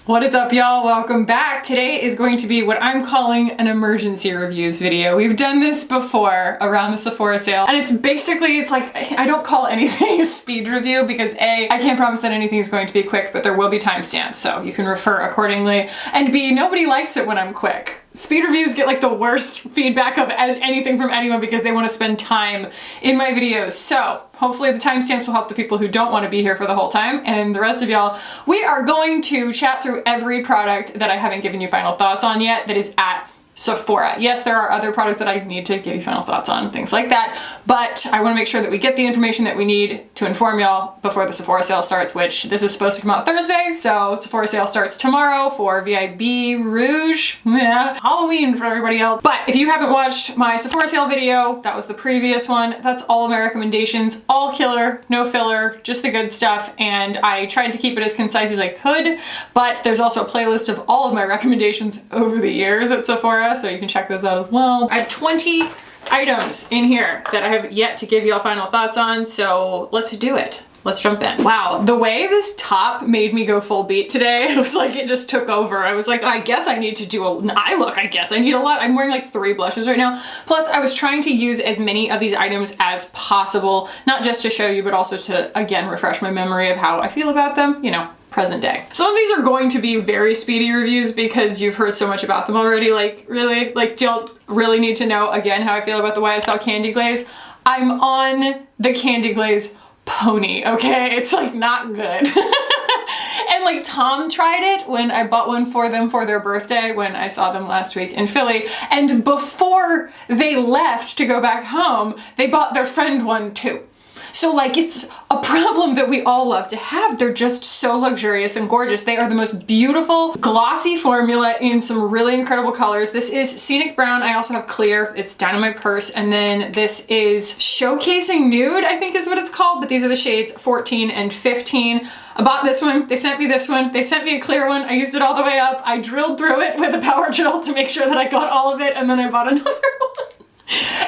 What is up, y'all? Welcome back. Today is going to be what I'm calling an emergency reviews video. We've done this before around the Sephora sale, and it's like, I don't call anything a speed review because A, I can't promise that anything is going to be quick, but there will be timestamps, so you can refer accordingly, and B, nobody likes it when I'm quick. Speed reviews get like the worst feedback of anything from anyone because they want to spend time in my videos. So hopefully the timestamps will help the people who don't want to be here for the whole time, and the rest of y'all, we are going to chat through every product that I haven't given you final thoughts on yet that is at Sephora. Yes, there are other products that I need to give you final thoughts on, things like that, but I want to make sure that we get the information that we need to inform y'all before the Sephora sale starts, which this is supposed to come out Thursday, so Sephora sale starts tomorrow for VIB Rouge. Yeah, Halloween for everybody else. But if you haven't watched my Sephora sale video, that was the previous one, that's all of my recommendations, all killer, no filler, just the good stuff, and I tried to keep it as concise as I could, but there's also a playlist of all of my recommendations over the years at Sephora, so you can check those out as well. I have 20 items in here that I have yet to give y'all final thoughts on, so let's do it. Let's jump in. Wow, the way this top made me go full beat today, it was like it just took over. I was like, I guess I need to do an eye look. I guess I need a lot. I'm wearing like 3 blushes right now. Plus, I was trying to use as many of these items as possible, not just to show you, but also to, again, refresh my memory of how I feel about them, you know, present day. Some of these are going to be very speedy reviews because you've heard so much about them already. Like, really? Like, do y'all really need to know, again, how I feel about the YSL Candy Glaze? I'm on the Candy Glaze pony, okay? It's like not good. And like Tom tried it when I bought one for them for their birthday when I saw them last week in Philly, and before they left to go back home, they bought their friend one too. So like it's a problem that we all love to have. They're just so luxurious and gorgeous. They are the most beautiful glossy formula in some really incredible colors. This is Scenic Brown. I also have Clear. It's down in my purse. And then this is Showcasing Nude, I think is what it's called, but these are the shades 14 and 15. I bought this one. They sent me this one. They sent me a clear one. I used it all the way up. I drilled through it with a power drill to make sure that I got all of it, and then I bought another one.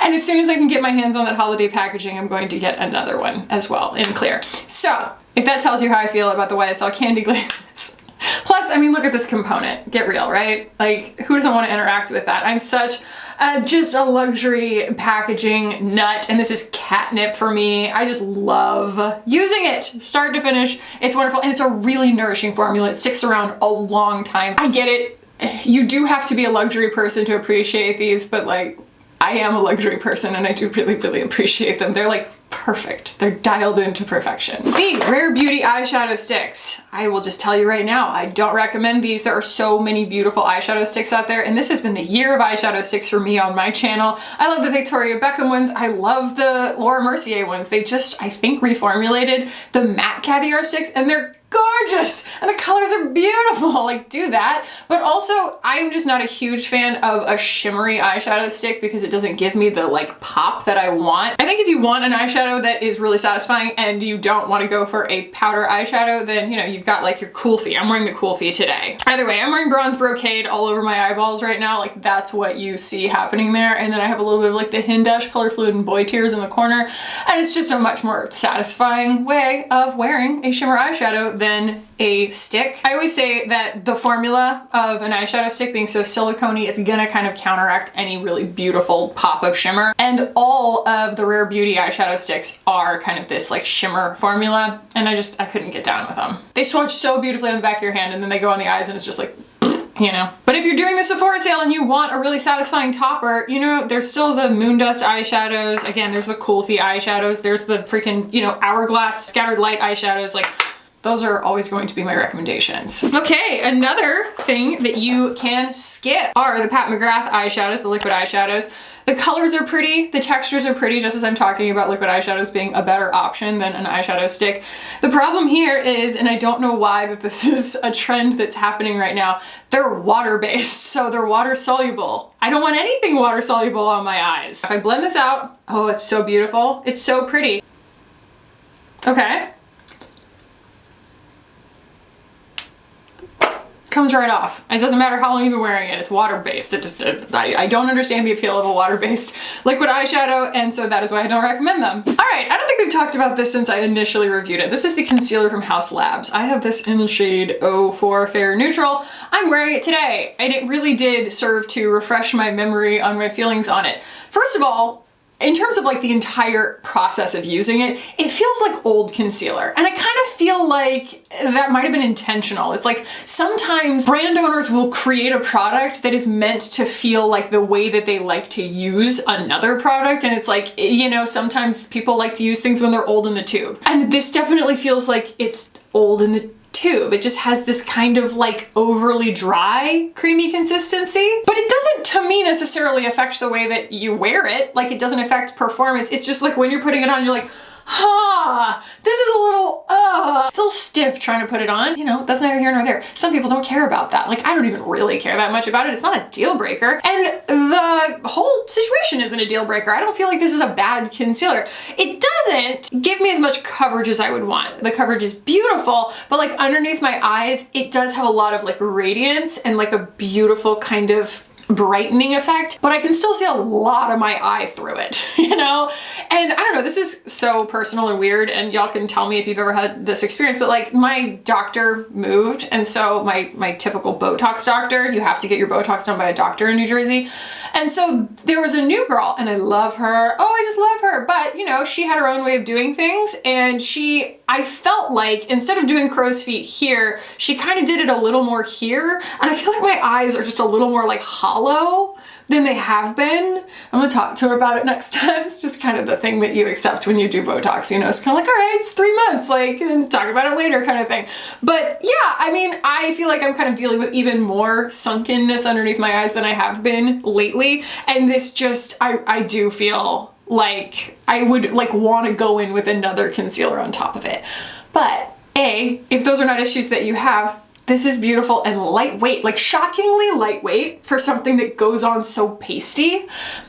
And as soon as I can get my hands on that holiday packaging, I'm going to get another one as well in clear. So if that tells you how I feel about the YSL Candy Glaze. Plus, I mean, look at this component. Get real, right? Like, who doesn't want to interact with that? I'm such just a luxury packaging nut, and this is catnip for me. I just love using it, start to finish. It's wonderful, and it's a really nourishing formula. It sticks around a long time. I get it. You do have to be a luxury person to appreciate these, but like, I am a luxury person and I do really, really appreciate them. They're like perfect. They're dialed into perfection. The Rare Beauty eyeshadow sticks. I will just tell you right now, I don't recommend these. There are so many beautiful eyeshadow sticks out there, and this has been the year of eyeshadow sticks for me on my channel. I love the Victoria Beckham ones. I love the Laura Mercier ones. They just, I think, reformulated the matte caviar sticks, and they're gorgeous and the colors are beautiful. Like, do that. But also, I'm just not a huge fan of a shimmery eyeshadow stick because it doesn't give me the like pop that I want. I think if you want an eyeshadow that is really satisfying and you don't want to go for a powder eyeshadow, then you know, you've got like your Coolfie. I'm wearing the Coolfie today. Either way, I'm wearing Bronze Brocade all over my eyeballs right now. Like, that's what you see happening there. And then I have a little bit of like the Hindash Color Fluid and Boy Tears in the corner, and it's just a much more satisfying way of wearing a shimmer eyeshadow than a stick. I always say that the formula of an eyeshadow stick being so silicone-y, it's gonna kind of counteract any really beautiful pop of shimmer. And all of the Rare Beauty eyeshadow sticks are kind of this like shimmer formula, and I couldn't get down with them. They swatch so beautifully on the back of your hand, and then they go on the eyes and it's just like, you know. But if you're doing the Sephora sale and you want a really satisfying topper, you know, there's still the Moondust eyeshadows. Again, there's the Coolfie eyeshadows. There's the freaking, you know, Hourglass Scattered Light eyeshadows. Like, those are always going to be my recommendations. Okay, another thing that you can skip are the Pat McGrath eyeshadows, the liquid eyeshadows. The colors are pretty, the textures are pretty, just as I'm talking about liquid eyeshadows being a better option than an eyeshadow stick. The problem here is, and I don't know why that this is a trend that's happening right now, they're water-based, so they're water-soluble. I don't want anything water-soluble on my eyes. If I blend this out, oh, it's so beautiful. It's so pretty. Okay. comes right off. It doesn't matter how long you've been wearing it. It's water-based. I don't understand the appeal of a water-based liquid eyeshadow, and so that is why I don't recommend them. All right, I don't think we've talked about this since I initially reviewed it. This is the concealer from Haus Labs. I have this in the shade 04 Fair Neutral. I'm wearing it today, and it really did serve to refresh my memory on my feelings on it. First of all, in terms of like the entire process of using it, it feels like old concealer. And I kind of feel like that might have been intentional. It's like sometimes brand owners will create a product that is meant to feel like the way that they like to use another product. And it's like, you know, sometimes people like to use things when they're old in the tube. And this definitely feels like it's old in the tube. It just has this kind of like overly dry, creamy consistency, but it doesn't, to me, necessarily affect the way that you wear it. Like, it doesn't affect performance. It's just like when you're putting it on, you're like, this is a little, it's a little stiff trying to put it on. You know, that's neither here nor there. Some people don't care about that. Like, I don't even really care that much about it. It's not a deal breaker. And the whole situation isn't a deal breaker. I don't feel like this is a bad concealer. It doesn't give me as much coverage as I would want. The coverage is beautiful, but like underneath my eyes, it does have a lot of like radiance and like a beautiful kind of brightening effect, but I can still see a lot of my eye through it, you know? And I don't know, this is so personal and weird, and y'all can tell me if you've ever had this experience, but like my doctor moved, and so my typical Botox doctor, you have to get your Botox done by a doctor in New Jersey. And so there was a new girl, and I love her. Oh, I just love her. But you know, she had her own way of doing things, and I felt like instead of doing crow's feet here, she kind of did it a little more here. And I feel like my eyes are just a little more like hollow than they have been. I'm gonna talk to her about it next time. It's just kind of the thing that you accept when you do Botox, you know, it's kind of like, all right, it's 3 months, like, and talk about it later kind of thing. But yeah, I mean, I feel like I'm kind of dealing with even more sunkenness underneath my eyes than I have been lately. And this just, I do feel like I would like want to go in with another concealer on top of it. But if those are not issues that you have, this is beautiful and lightweight, like shockingly lightweight for something that goes on so pasty,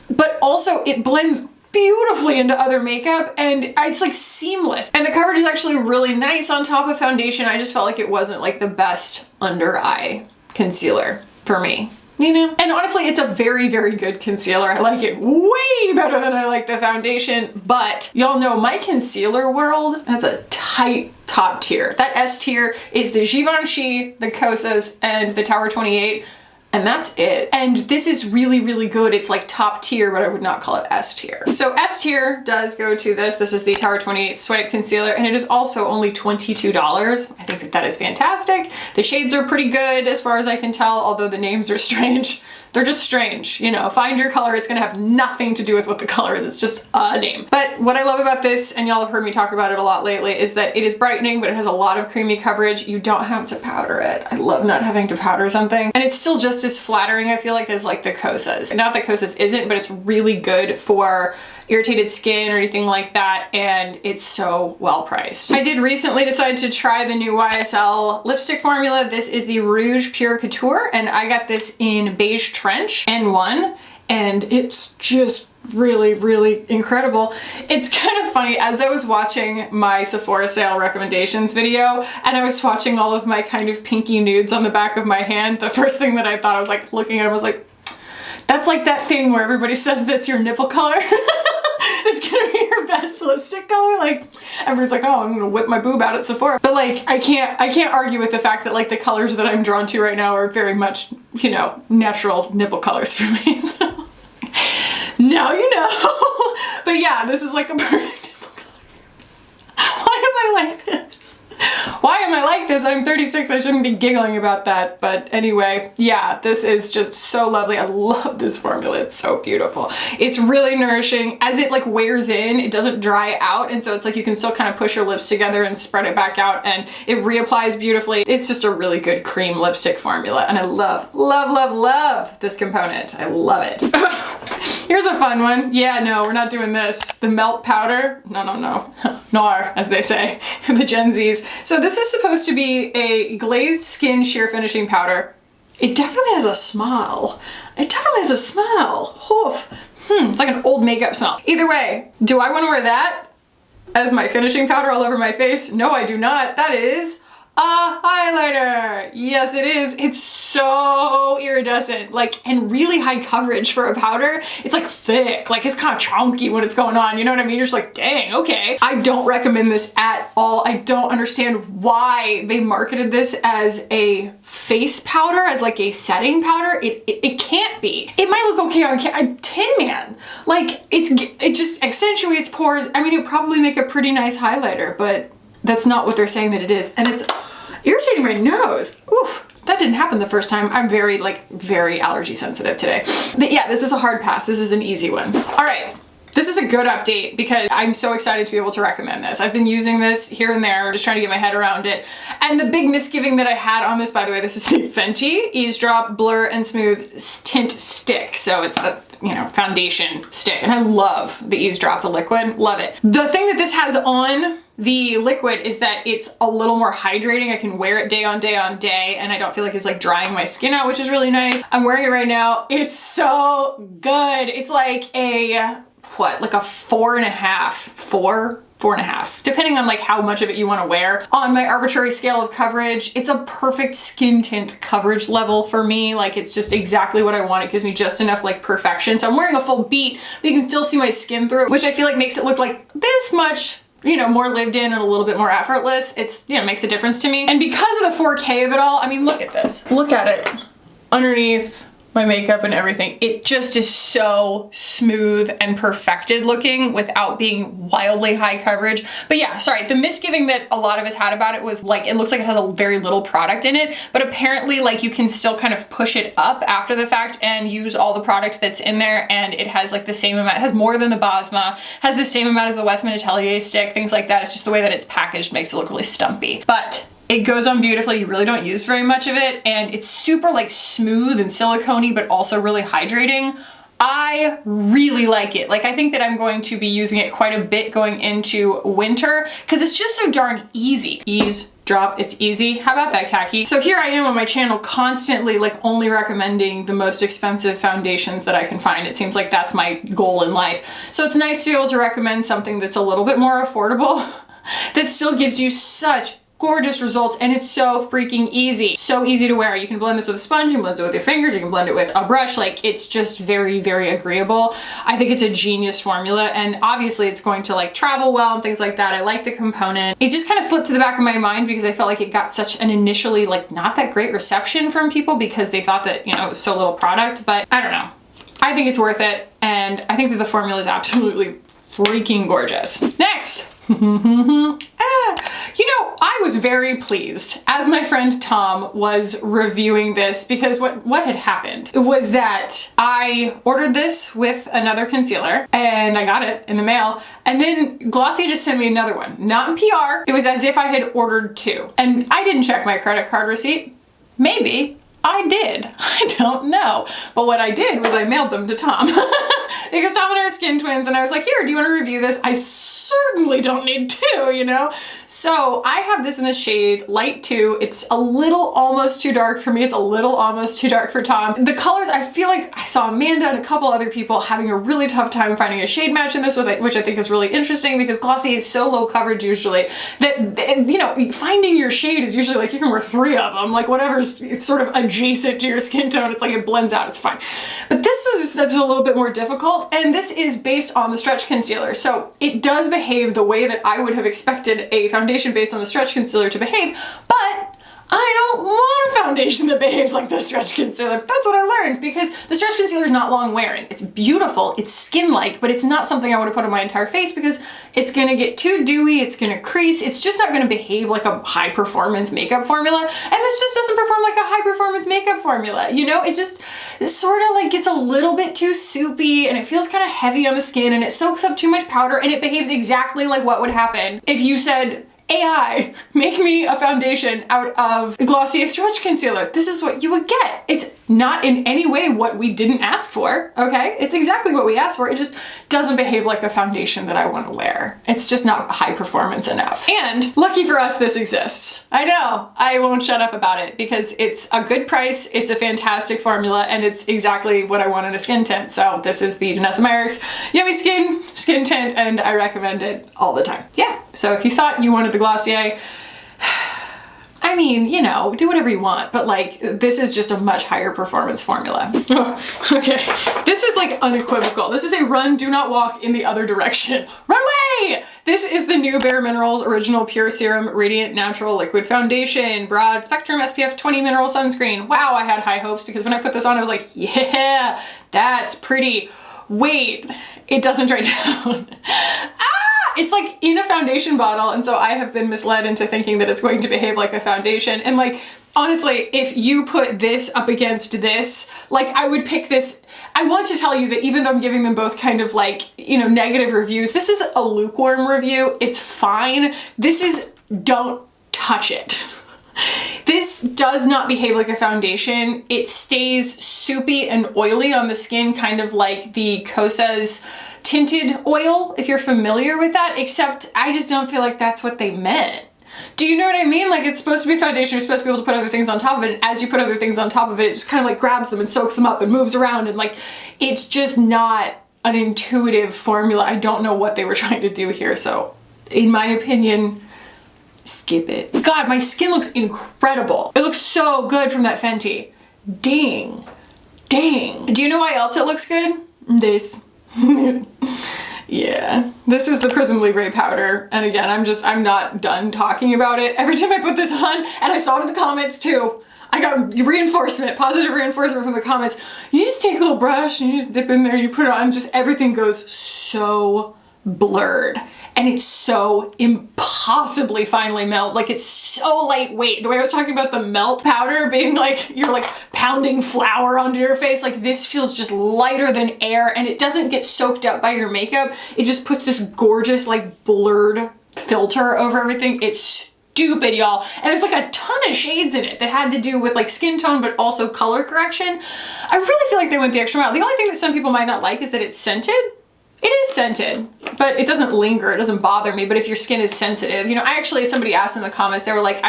but also it blends beautifully into other makeup and it's like seamless. And the coverage is actually really nice on top of foundation. I just felt like it wasn't like the best under eye concealer for me, you know? And honestly, it's a very, very good concealer. I like it way better than I like the foundation, but y'all know my concealer world, that's a tight top tier. That S tier is the Givenchy, the Kosas, and the Tower 28, and that's it. And this is really, really good. It's like top tier, but I would not call it S tier. So S tier does go to this. This is the Tower 28 Swipe Concealer, and it is also only $22. I think that that is fantastic. The shades are pretty good as far as I can tell, although the names are strange. They're just strange, you know, find your color. It's gonna have nothing to do with what the color is. It's just a name. But what I love about this, and y'all have heard me talk about it a lot lately, is that it is brightening, but it has a lot of creamy coverage. You don't have to powder it. I love not having to powder something. And it's still just as flattering, I feel like, as like the Kosas. Not that Kosas isn't, but it's really good for irritated skin or anything like that, and it's so well priced. I did recently decide to try the new YSL lipstick formula. This is the Rouge Pure Couture, and I got this in Beige Trench N1, and it's just really, really incredible. It's kind of funny, as I was watching my Sephora sale recommendations video, and I was swatching all of my kind of pinky nudes on the back of my hand, the first thing that I thought, I was like looking at it, I was like, that's like that thing where everybody says that's your nipple color. It's gonna be your best lipstick color. Like, everybody's like, oh, I'm gonna whip my boob out at Sephora. But like, I can't argue with the fact that like the colors that I'm drawn to right now are very much, you know, natural nipple colors for me. So now you know. But yeah, this is like a perfect nipple color. Why am I like this? Why am I like this? I'm 36, I shouldn't be giggling about that. But anyway, yeah, this is just so lovely. I love this formula, it's so beautiful. It's really nourishing. As it like wears in, it doesn't dry out, and so it's like you can still kind of push your lips together and spread it back out, and it reapplies beautifully. It's just a really good cream lipstick formula, and I love, love, love, love this component. I love it. Here's a fun one. Yeah, no, we're not doing this. The melt powder. No, no, no. Noir, as they say, the Gen Zs. So this is supposed to be a glazed skin sheer finishing powder. It definitely has a smell. It definitely has a smell. Oof. It's like an old makeup smell. Either way, do I want to wear that as my finishing powder all over my face? No, I do not. That is a highlighter. Yes, it is. It's so iridescent, like, and really high coverage for a powder. It's like thick, like it's kind of chunky when it's going on. You know what I mean? You're just like, dang, okay. I don't recommend this at all. I don't understand why they marketed this as a face powder, as like a setting powder. It can't be. It might look okay on Tin Man. Like it just accentuates pores. I mean, it probably make a pretty nice highlighter, but that's not what they're saying that it is. And it's irritating my nose. Oof, that didn't happen the first time. I'm very allergy sensitive today. But yeah, this is a hard pass. This is an easy one. All right. This is a good update because I'm so excited to be able to recommend this. I've been using this here and there, just trying to get my head around it. And the big misgiving that I had on this, by the way, this is the Fenty Ease Drop Blur and Smooth Tint Stick. So it's a, you know, foundation stick. And I love the Ease Drop, the liquid, love it. The thing that this has on the liquid is that it's a little more hydrating. I can wear it day on day on day and I don't feel like it's like drying my skin out, which is really nice. I'm wearing it right now. It's so good. It's like a, what, like a 4.5, depending on like how much of it you want to wear. On my arbitrary scale of coverage, it's a perfect skin tint coverage level for me. Like it's just exactly what I want. It gives me just enough like perfection. So I'm wearing a full beat, but you can still see my skin through it, which I feel like makes it look like this much, you know, more lived in and a little bit more effortless. It's, you know, makes a difference to me. And because of the 4K of it all, I mean, look at this. Look at it underneath my makeup and everything. It just is so smooth and perfected looking without being wildly high coverage. But yeah, sorry, the misgiving that a lot of us had about it was like, it looks like it has a very little product in it, but apparently like you can still kind of push it up after the fact and use all the product that's in there, and it has like the same amount, it has more than the Basma, has the same amount as the Westman Atelier stick, things like that. It's just the way that it's packaged makes it look really stumpy. But it goes on beautifully. You really don't use very much of it, and it's super like smooth and silicone-y, but also really hydrating. I really like it. Like, I think that I'm going to be using it quite a bit going into winter because it's just so darn easy. Ease, drop, it's easy. How about that, Kackie? So here I am on my channel constantly like only recommending the most expensive foundations that I can find. It seems like that's my goal in life. So it's nice to be able to recommend something that's a little bit more affordable that still gives you such gorgeous results, and it's so freaking easy. So easy to wear. You can blend this with a sponge, you can blend it with your fingers, you can blend it with a brush. Like, it's just very, very agreeable. I think it's a genius formula, and obviously it's going to like travel well and things like that. I like the component. It just kind of slipped to the back of my mind because I felt like it got such an initially like not that great reception from people because they thought that, you know, it was so little product, but I don't know. I think it's worth it, and I think that the formula is absolutely freaking gorgeous. Next. You know, I was very pleased as my friend Tom was reviewing this because what had happened was that I ordered this with another concealer and I got it in the mail, and then Glossier just sent me another one, not in PR. It was as if I had ordered two, and I didn't check my credit card receipt. Maybe I did. I don't know. But what I did was I mailed them to Tom because Tom and I are skin twins, and I was like, here, do you want to review this? I certainly don't need two, you know? So I have this in the shade Light 2. It's a little almost too dark for me. It's a little almost too dark for Tom. The colors, I feel like I saw Amanda and a couple other people having a really tough time finding a shade match in this, which I think is really interesting because Glossier is so low coverage usually that, you know, finding your shade is usually like you can wear 3 of them, like whatever's, it's sort of adjacent to your skin tone. It's like it blends out, it's fine. But this was just, that's a little bit more difficult, and this is based on the stretch concealer. So it does behave the way that I would have expected a foundation based on the stretch concealer to behave, but I don't want a foundation that behaves like the stretch concealer. That's what I learned, because the stretch concealer is not long wearing. It's beautiful, it's skin-like, but it's not something I want to put on my entire face because it's gonna get too dewy, it's gonna crease, it's just not gonna behave like a high performance makeup formula, and this just doesn't perform like a high performance makeup formula, you know? It just sort of like gets a little bit too soupy, and it feels kind of heavy on the skin, and it soaks up too much powder, and it behaves exactly like what would happen if you said, AI, make me a foundation out of Glossier stretch concealer. This is what you would get. It's not in any way what we didn't ask for, okay? It's exactly what we asked for. It just doesn't behave like a foundation that I want to wear. It's just not high performance enough. And lucky for us, this exists. I know, I won't shut up about it because it's a good price, it's a fantastic formula, and it's exactly what I want in a skin tint. So this is the Danessa Meyrick's Yummy Skin Tint, and I recommend it all the time. Yeah, so if you thought you wanted the Glossier, I mean, you know, do whatever you want, but like, this is just a much higher performance formula. Oh, okay. This is like unequivocal. This is a run, do not walk in the other direction. Run away! This is the new Bareminerals Original Pure Serum Radiant Natural Liquid Foundation, Broad Spectrum SPF 20 Mineral Sunscreen. Wow, I had high hopes because when I put this on, I was like, yeah, that's pretty. Wait, it doesn't dry down. It's like in a foundation bottle, and so I have been misled into thinking that it's going to behave like a foundation. And like, honestly, if you put this up against this, like I would pick this. I want to tell you that even though I'm giving them both kind of like, you know, negative reviews, this is a lukewarm review. It's fine. This is, don't touch it. This does not behave like a foundation. It stays soupy and oily on the skin, kind of like the Kosas tinted oil, if you're familiar with that, except I just don't feel like that's what they meant. Do you know what I mean? Like, it's supposed to be foundation, you're supposed to be able to put other things on top of it, and as you put other things on top of it, it just kind of like grabs them and soaks them up and moves around, and like, it's just not an intuitive formula. I don't know what they were trying to do here, so in my opinion, skip it. God, my skin looks incredible. It looks so good from that Fenty. Dang. Dang. Do you know why else it looks good? This. Yeah, this is the Prism Libre powder, and again, I'm not done talking about it. Every time I put this on, and I saw it in the comments too, I got reinforcement, positive reinforcement from the comments. You just take a little brush and you just dip in there, you put it on, just everything goes so blurred. And it's so impossibly finely melt. Like, it's so lightweight. The way I was talking about the melt powder being like, you're like pounding flour onto your face, like this feels just lighter than air, and it doesn't get soaked up by your makeup. It just puts this gorgeous, like blurred filter over everything. It's stupid, y'all. And there's like a ton of shades in it that had to do with like skin tone, but also color correction. I really feel like they went the extra mile. The only thing that some people might not like is that it's scented. It is scented, but it doesn't linger. It doesn't bother me. But if your skin is sensitive, you know, somebody asked in the comments, they were like,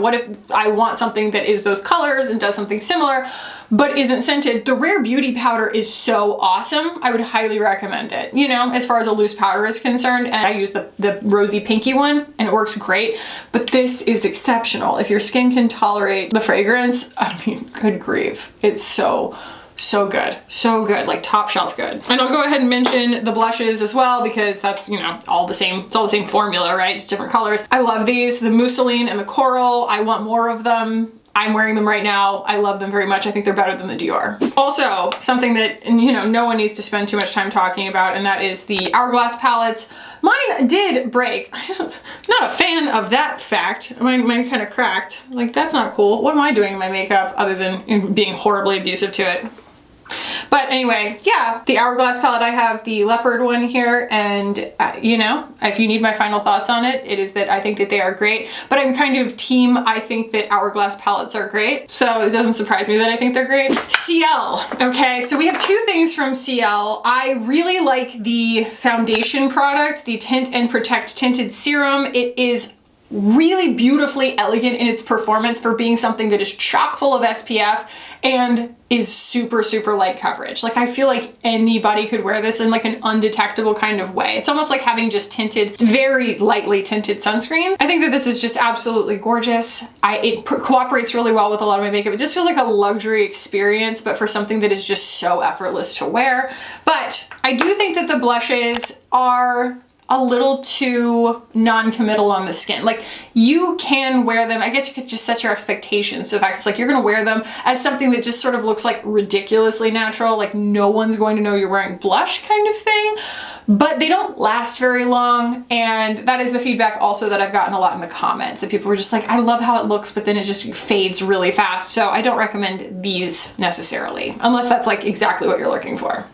what if I want something that is those colors and does something similar, but isn't scented? The Rare Beauty powder is so awesome. I would highly recommend it, you know, as far as a loose powder is concerned. And I use the rosy pinky one and it works great, but this is exceptional. If your skin can tolerate the fragrance, I mean, good grief. It's so good, like top shelf good. And I'll go ahead and mention the blushes as well, because that's, you know, all the same, it's all the same formula, right? Just different colors. I love these, the mousseline and the coral. I want more of them. I'm wearing them right now. I love them very much. I think they're better than the Dior. Also, something that, you know, no one needs to spend too much time talking about, and that is the Hourglass palettes. Mine did break. I'm not a fan of that fact. Mine kind of cracked. Like, that's not cool. What am I doing in my makeup other than being horribly abusive to it? But anyway, yeah, the Hourglass palette, I have the leopard one here, and you know, if you need my final thoughts on it, it is that I think that they are great, but I'm kind of team, I think that Hourglass palettes are great, so it doesn't surprise me that I think they're great. Ciele, okay, so we have two things from Ciele. I really like the foundation product, the Tint and Protect Tinted Serum. It is really beautifully elegant in its performance for being something that is chock full of SPF and is super light coverage. Like, I feel like anybody could wear this in like an undetectable kind of way. It's almost like having just tinted, very lightly tinted sunscreens. I think that this is just absolutely gorgeous. It cooperates really well with a lot of my makeup. It just feels like a luxury experience, but for something that is just so effortless to wear. But I do think that the blushes are a little too non-committal on the skin. Like, you can wear them, I guess you could just set your expectations. So in fact, it's like you're gonna wear them as something that just sort of looks like ridiculously natural, like no one's going to know you're wearing blush kind of thing, but they don't last very long. And that is the feedback also that I've gotten a lot in the comments, that people were just like, I love how it looks, but then it just fades really fast. So I don't recommend these necessarily, unless that's like exactly what you're looking for.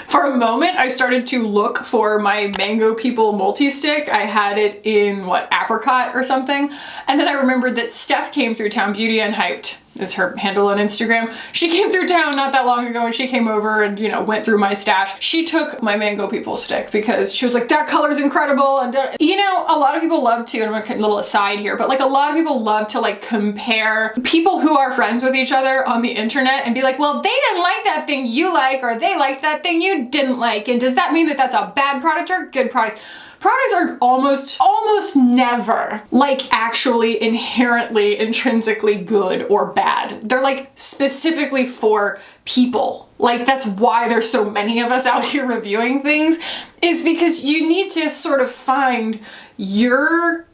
For a moment, I started to look for my Mango People multi-stick. I had it in, what, apricot or something. And then I remembered that Steph came through town, Beauty Unhyped is her handle on Instagram. She came through town not that long ago, and she came over and, you know, went through my stash. She took my Mango People stick because she was like, that color's incredible. And you know, a lot of people love to, and I'm gonna cut a little aside here, but like a lot of people love to like compare people who are friends with each other on the internet and be like, well, they didn't like that thing you like, or they liked that thing you didn't like. And does that mean that that's a bad product or a good product? products are almost never like actually inherently intrinsically good or bad. They're like specifically for people. Like that's why there's so many of us out here reviewing things, is because you need to sort of find your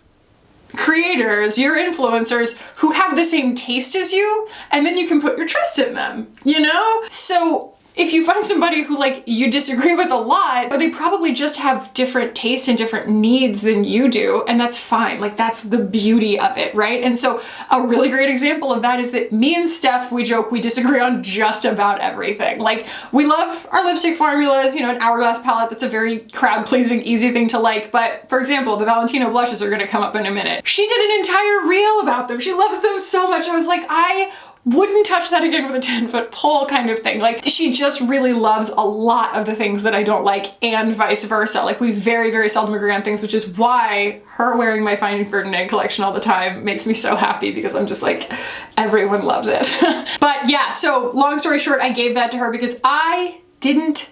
creators, your influencers who have the same taste as you, and then you can put your trust in them, you know? So if you find somebody who like you disagree with a lot, or they probably just have different tastes and different needs than you do, and that's fine. Like that's the beauty of it, right? And so a really great example of that is that me and Steph, we joke, we disagree on just about everything. Like we love our lipstick formulas, you know, an Hourglass palette, that's a very crowd-pleasing, easy thing to like. But for example, the Valentino blushes are gonna come up in a minute. She did an entire reel about them. She loves them so much. I was like, I wouldn't touch that again with a 10-foot pole kind of thing. Like she just really loves a lot of the things that I don't like, and vice versa. Like we very, very seldom agree on things, which is why her wearing my Finding Ferdinand collection all the time makes me so happy, because I'm just like, everyone loves it. But yeah, so long story short, I gave that to her because I didn't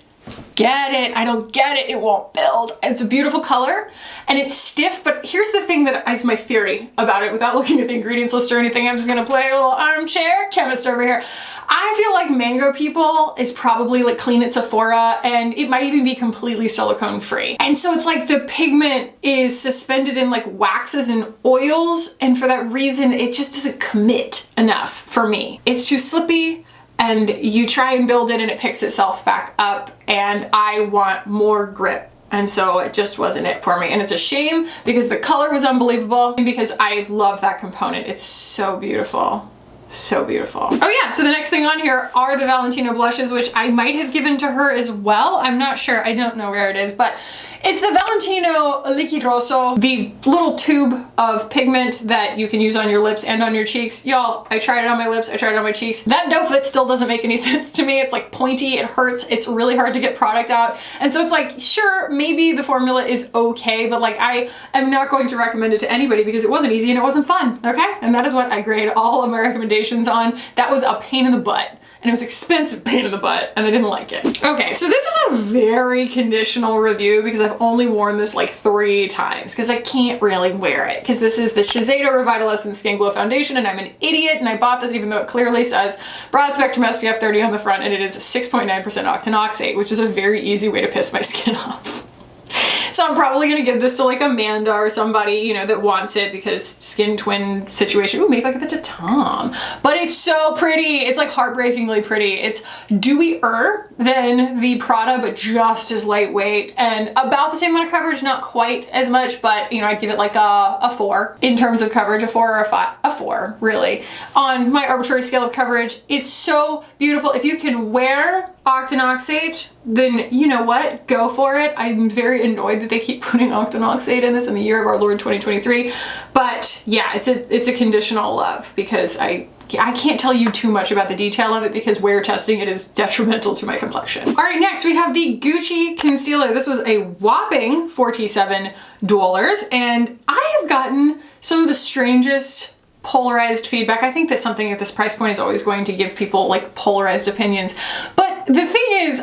get it. I don't get it. It won't build. It's a beautiful color and it's stiff, but here's the thing that is my theory about it without looking at the ingredients list or anything. I'm just gonna play a little armchair chemist over here. I feel like Mango People is probably like clean at Sephora, and it might even be completely silicone free. And so it's like the pigment is suspended in like waxes and oils, and for that reason, it just doesn't commit enough for me. It's too slippy, and you try and build it and it picks itself back up, and I want more grip. And so it just wasn't it for me. And it's a shame because the color was unbelievable and because I love that component. It's so beautiful. So beautiful. Oh yeah, so the next thing on here are the Valentino blushes, which I might have given to her as well. I'm not sure, I don't know where it is, but it's the Valentino Liquidoso, the little tube of pigment that you can use on your lips and on your cheeks. Y'all, I tried it on my lips, I tried it on my cheeks. That dough fit still doesn't make any sense to me. It's like pointy, it hurts, it's really hard to get product out. And so it's like, sure, maybe the formula is okay, but like I am not going to recommend it to anybody because it wasn't easy and it wasn't fun, okay? And that is what I grade all of my recommendations on. That was a pain in the butt. And it was expensive pain in the butt, and I didn't like it. Okay, so this is a very conditional review because I've only worn this like 3 times because I can't really wear it because this is the Shiseido Revitaliscent Skin Glow Foundation, and I'm an idiot and I bought this even though it clearly says broad spectrum SPF 30 on the front, and it is 6.9% octinoxate, which is a very easy way to piss my skin off. So I'm probably gonna give this to like Amanda or somebody, you know, that wants it because skin twin situation. Ooh, maybe I give it to Tom. But it's so pretty. It's like heartbreakingly pretty. It's dewier than the Prada, but just as lightweight and about the same amount of coverage, not quite as much, but you know, I'd give it like a 4 in terms of coverage, a 4 or a 5, a 4 really. On my arbitrary scale of coverage, it's so beautiful. If you can wear octinoxate, then you know what, go for it. I'm very annoyed that they keep putting octinoxate in this in the year of our Lord 2023, but yeah, it's a conditional love because I can't tell you too much about the detail of it because wear testing it is detrimental to my complexion. All right, next we have the Gucci concealer. This was a whopping $47, and I have gotten some of the strangest polarized feedback. I think that something at this price point is always going to give people like polarized opinions, but the thing is,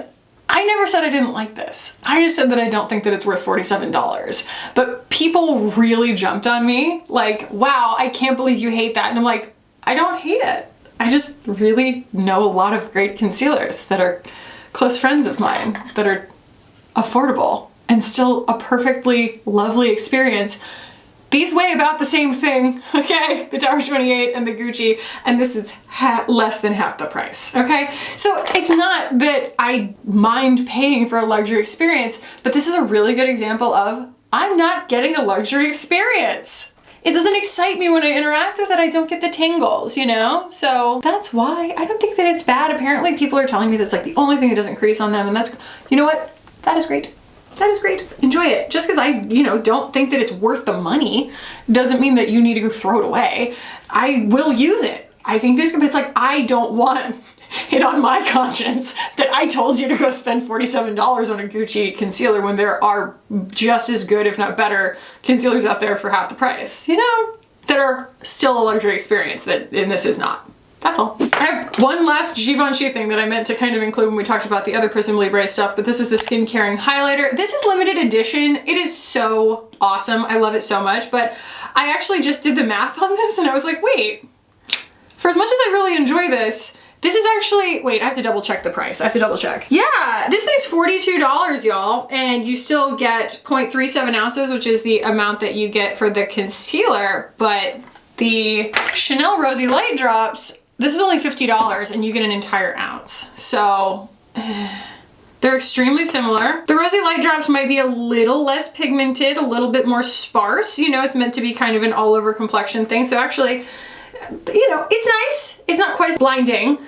I never said I didn't like this. I just said that I don't think that it's worth $47. But people really jumped on me like, wow, I can't believe you hate that. And I'm like, I don't hate it. I just really know a lot of great concealers that are close friends of mine that are affordable and still a perfectly lovely experience. These weigh about the same thing, okay? The Tower 28 and the Gucci, and this is less than half the price, okay? So it's not that I mind paying for a luxury experience, but this is a really good example of I'm not getting a luxury experience. It doesn't excite me when I interact with it. I don't get the tingles, you know? So that's why I don't think that it's bad. Apparently people are telling me that's like the only thing that doesn't crease on them, and that's, you know what? That is great. That is great. Enjoy it. Just because I, you know, don't think that it's worth the money doesn't mean that you need to go throw it away. I will use it. I think this, but it's like, I don't want it on my conscience that I told you to go spend $47 on a Gucci concealer when there are just as good, if not better, concealers out there for half the price, you know, that are still a luxury experience that, and this is not. That's all. I have one last Givenchy thing that I meant to kind of include when we talked about the other Prism Libre stuff, but this is the Skin Caring Highlighter. This is limited edition. It is so awesome. I love it so much, but I actually just did the math on this and I was like, wait, for as much as I really enjoy this, this is actually, wait, I have to double check the price. I have to double check. Yeah, this thing's $42, y'all, and you still get 0.37 ounces, which is the amount that you get for the concealer, but the Chanel Rosy Light Drops, this is only $50 and you get an entire ounce. So they're extremely similar. The Rosy Light Drops might be a little less pigmented, a little bit more sparse. You know, it's meant to be kind of an all over complexion thing. So actually, you know, it's nice. It's not quite as blinding,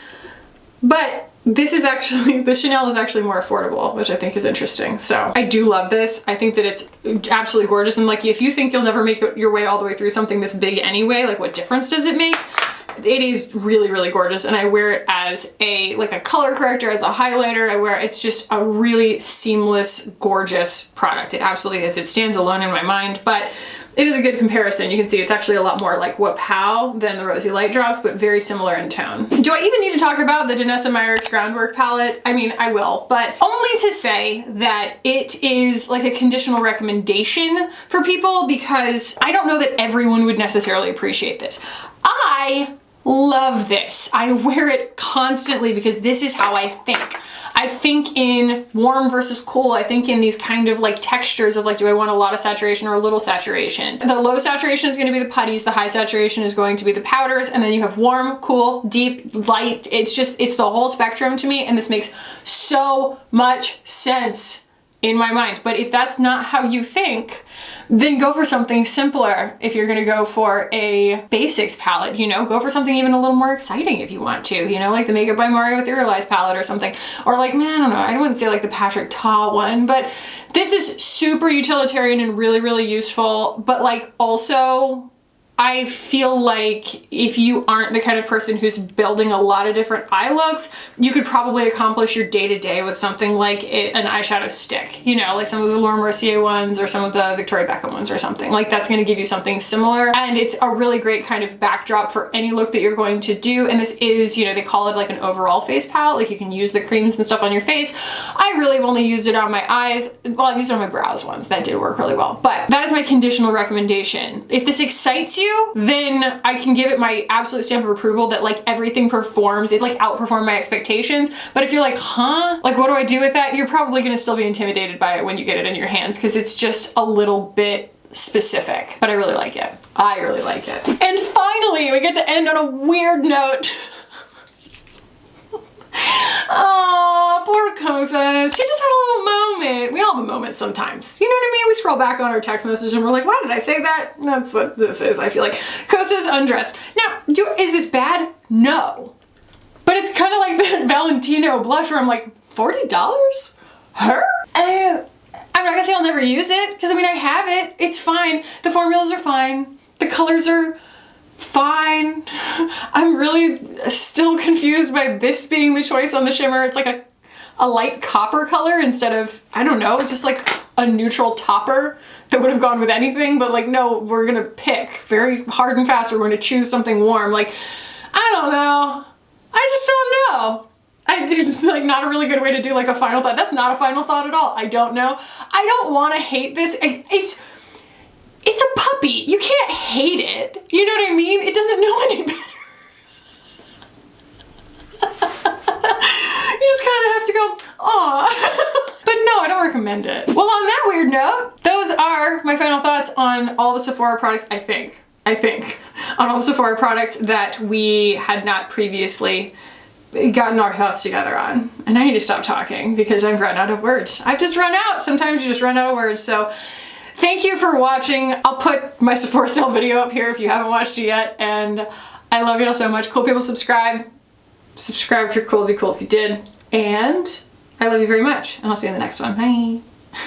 but this is actually, the Chanel is actually more affordable, which I think is interesting. So I do love this. I think that it's absolutely gorgeous. And like, if you think you'll never make your way all the way through something this big anyway, like what difference does it make? It is really, really gorgeous. And I wear it as like a color corrector, as a highlighter. It's just a really seamless, gorgeous product. It absolutely is. It stands alone in my mind, but it is a good comparison. You can see it's actually a lot more like Wapow than the Rosy Light Drops, but very similar in tone. Do I even need to talk about the Danessa Myricks Groundwork palette? I mean, I will, but only to say that it is like a conditional recommendation for people, because I don't know that everyone would necessarily appreciate this. I love this. I wear it constantly because this is how I think. I think in warm versus cool. I think in these kind of like textures of like, do I want a lot of saturation or a little saturation? The low saturation is going to be the putties. The high saturation is going to be the powders. And then you have warm, cool, deep, light. It's the whole spectrum to me. And this makes so much sense in my mind. But if that's not how you think, then go for something simpler. If you're gonna go for a basics palette, you know, go for something even a little more exciting if you want to, you know, like the Makeup by Mario Etherealized palette or something. Or like, man, I don't know, I wouldn't say like the Patrick Ta one, but this is super utilitarian and really, really useful. But like also, I feel like if you aren't the kind of person who's building a lot of different eye looks, you could probably accomplish your day-to-day with something like an eyeshadow stick, you know, like some of the Laura Mercier ones or some of the Victoria Beckham ones or something. Like that's going to give you something similar. And it's a really great kind of backdrop for any look that you're going to do. And this is, you know, they call it like an overall face palette. Like you can use the creams and stuff on your face. I really have only used it on my eyes. Well, I've used it on my brows once. That did work really well. But that is my conditional recommendation. If this excites you, then I can give it my absolute stamp of approval that like everything performs. It like outperformed my expectations. But if you're like, huh? Like what do I do with that? You're probably gonna still be intimidated by it when you get it in your hands because it's just a little bit specific. But I really like it. I really like it. And finally, we get to end on a weird note. Oh, poor Kosas. She just had a little moment. We all have a moment sometimes. You know what I mean? We scroll back on our text message and we're like, why did I say that? That's what this is, I feel like. Kosas undressed. Now, is this bad? No. But it's kind of like that Valentino blush where I'm like, $40? Her? I'm not gonna say I'll never use it, because I mean, I have it. It's fine. The formulas are fine. The colors are fine. I'm really still confused by this being the choice on the shimmer. It's like a light copper color instead of, I don't know, just like a neutral topper that would have gone with anything. But like, no, we're gonna pick very hard and fast. We're going to choose something warm. Like, I don't know. I just don't know. It's just like not a really good way to do like a final thought. That's not a final thought at all. I don't know. I don't want to hate this. It's a puppy. You can't hate it. You know what I mean? It doesn't know any better. You just kind of have to go, aw. But no, I don't recommend it. Well, on that weird note, those are my final thoughts on all the Sephora products, I think, on all the Sephora products that we had not previously gotten our thoughts together on. And I need to stop talking because I've run out of words. I've just run out. Sometimes you just run out of words. So thank you for watching. I'll put my Sephora sale video up here if you haven't watched it yet. And I love y'all so much. Cool people, subscribe. Subscribe if you're cool. It'd be cool if you did. And I love you very much. And I'll see you in the next one. Bye.